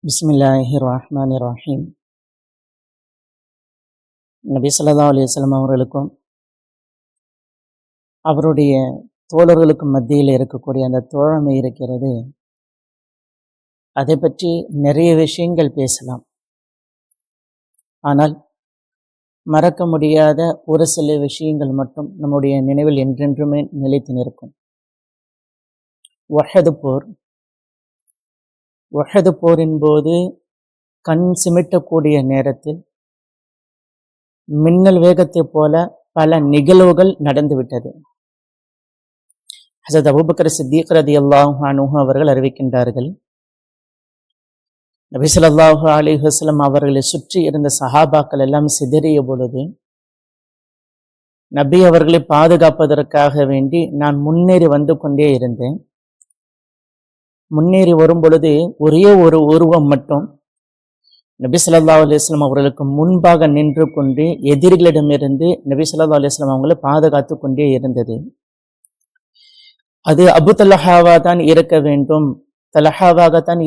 பிஸ்மில்லாஹிர்ரஹ்மானிர்ரஹீம். நபி ஸல்லல்லாஹு அலைஹி வஸல்லம் அவர்களுக்கும் அவருடைய தோழர்களுக்கும் மத்தியில் இருக்கக்கூடிய அந்த தோழமை இருக்கிறது. அதை பற்றி நிறைய விஷயங்கள் பேசலாம். ஆனால் மறக்க முடியாத ஒரு சில விஷயங்கள் மட்டும் நம்முடைய நினைவில் என்றென்றுமே நிலைத்து நிற்கும். உஹது போரின் போது கண் சிமிட்டக்கூடிய நேரத்தில் மின்னல் வேகத்தை போல பல நிகழ்வுகள் நடந்துவிட்டது. ஹஸரத் அபூபக்கர் சித்தீக் ரலியல்லாஹு அன்ஹு அவர்கள் அறிவிக்கின்றார்கள், நபி ஸல்லல்லாஹு அலைஹி வஸல்லம் அவர்களை சுற்றி இருந்த சஹாபாக்கள் எல்லாம் சிதறிய பொழுது நபி அவர்களை பாதுகாப்பதற்காக வேண்டி நான் முன்னேறி வந்து கொண்டே இருந்தேன். முன்னேறி வரும் பொழுது ஒரே ஒரு உருவம் மட்டும் நபி ஸல்லல்லாஹு அலைஹி வஸல்லம் அவர்களுக்கு முன்பாக நின்று கொண்டு எதிரிகளிடமிருந்து நபி ஸல்லல்லாஹு அலைஹி வஸல்லம் அவங்களை பாதுகாத்து கொண்டே இருந்தது. அது அபு தலஹாவாகத்தான்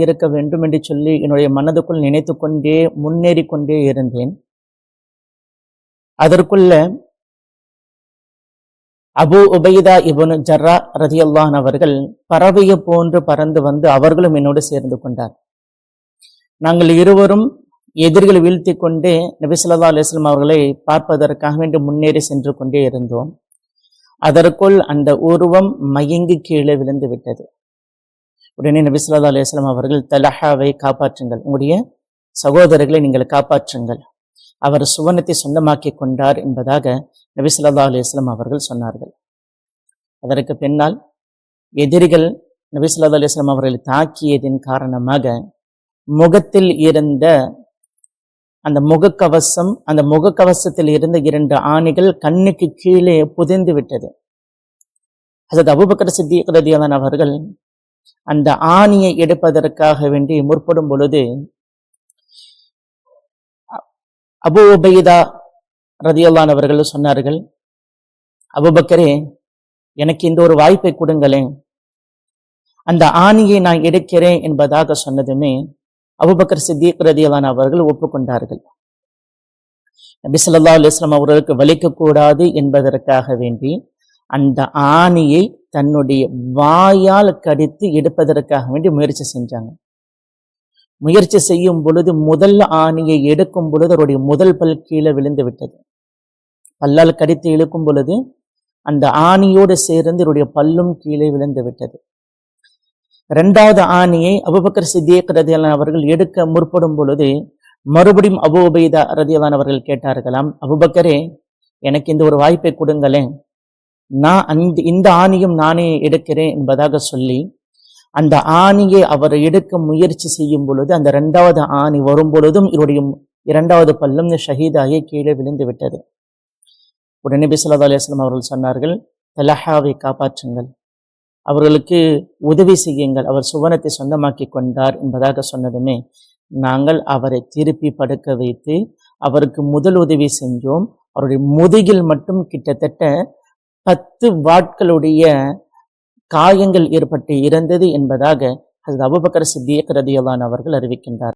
இருக்க வேண்டும் என்று சொல்லி என்னுடைய மனதுக்குள் நினைத்து கொண்டே முன்னேறி கொண்டே இருந்தேன். அதற்குள்ள அபு உபைதா இப்னு ஜர்ரா ரலியல்லாஹு அன்ஹு அவர்கள் பறவையை போன்று பறந்து வந்து அவர்களும் என்னோடு சேர்ந்து கொண்டார். நாங்கள் இருவரும் எதிரிகளை வீழ்த்தி கொண்டே நபி ஸல்லல்லாஹு அலைஹி வஸல்லம் அவர்களை பார்ப்பதற்காக வேண்டி முன்னேறி சென்று கொண்டே இருந்தோம். அதற்குள் அந்த உருவம் மயங்கி கீழே விழுந்து விட்டது. உடனே நபி ஸல்லல்லாஹு அலைஹி வஸல்லம் அவர்கள், தலஹாவை காப்பாற்றுங்கள், உங்களுடைய சகோதரர்களை நீங்கள் காப்பாற்றுங்கள், அவர் சுவனத்தை சொந்தமாக்கி கொண்டார் என்பதாக நபி ஸல்லல்லாஹு அலைஹி வஸல்லம் அவர்கள் சொன்னார்கள். அதற்கு பின்னால் எதிரிகள் நபி ஸல்லல்லாஹு அலைஹி வஸல்லம் அவர்களை தாக்கியதின் காரணமாக முகத்தில் இருந்த அந்த முகக்கவசத்தில் இருந்த 2 ஆணிகள் கண்ணுக்கு கீழே புதைந்து விட்டது. ஹஸரத் அபூபக்கர் சித்தீக் ரலியல்லாஹு அன்ஹு அவர்கள் அந்த ஆணியை எடுப்பதற்காக வேண்டி முற்படும் பொழுது அபு உபைதா ரலியல்லாஹு அன்ஹு அவர்கள் சொன்னார்கள், அபூபக்கரே, எனக்கு இந்த ஒரு வாய்ப்பை கொடுங்களேன், அந்த ஆணியை நான் எடுக்கிறேன் என்பதாக சொன்னதுமே அபூபக்கர் சித்தீக் ரலியல்லாஹு அன்ஹு அவர்கள் ஒப்புக்கொண்டார்கள். நபி ஸல்லல்லாஹு அலைஹி வஸல்லம் அவர்களுக்கு வலிக்கக்கூடாது என்பதற்காக வேண்டி அந்த ஆணியை தன்னுடைய வாயால் கடித்து எடுப்பதற்காக வேண்டி முயற்சி செஞ்சாங்க. முயற்சி செய்யும் பொழுது முதல் ஆணியை எடுக்கும் பொழுது அவருடைய முதல் பல் கீழே விழுந்து விட்டது. பல்லால் கடித்து இழுக்கும் பொழுது அந்த ஆணியோடு சேர்ந்து இவருடைய பல்லும் கீழே விழுந்து விட்டது. 2வது ஆணியை அபூபக்கர் சித்தீக் ரலியல்லாஹு அன்ஹு அவர்கள் எடுக்க முற்படும் பொழுது மறுபடியும் அபூ உபைதா ரலியல்லாஹு அன்ஹு அவர்கள் கேட்டார்களாம், அபூபக்கரே, எனக்கு இந்த ஒரு வாய்ப்பை கொடுங்களேன், நான் இந்த ஆணியும் நானே எடுக்கிறேன் என்பதாக சொல்லி அந்த ஆணியை அவர் எடுக்க முயற்சி செய்யும் பொழுது அந்த 2வது ஆணி வரும் பொழுதும் இவருடைய 2வது பல்லும் ஷஹீதாகி கீழே விழுந்து விட்டது. உடனே நபி ஸல்லல்லாஹு அலைஹி வஸல்லம் அவர்கள் சொன்னார்கள், தலஹாவை காப்பாற்றுங்கள், அவர்களுக்கு உதவி செய்யுங்கள், அவர் சுவனத்தை சொந்தமாக்கி கொண்டார் என்பதாக சொன்னதுமே நாங்கள் அவரை திருப்பி படுக்க வைத்து அவருக்கு முதல் உதவி செஞ்சோம். அவருடைய முதுகில் மட்டும் கிட்டத்தட்ட 10 வாட்களுடைய காயங்கள் ஏற்பட்டு இறந்தது என்பதாக ஹஸரத் அபூபக்கர் சித்தீக் ரலியல்லாஹு அன்ஹு அவர்கள் அறிவிக்கின்றார்.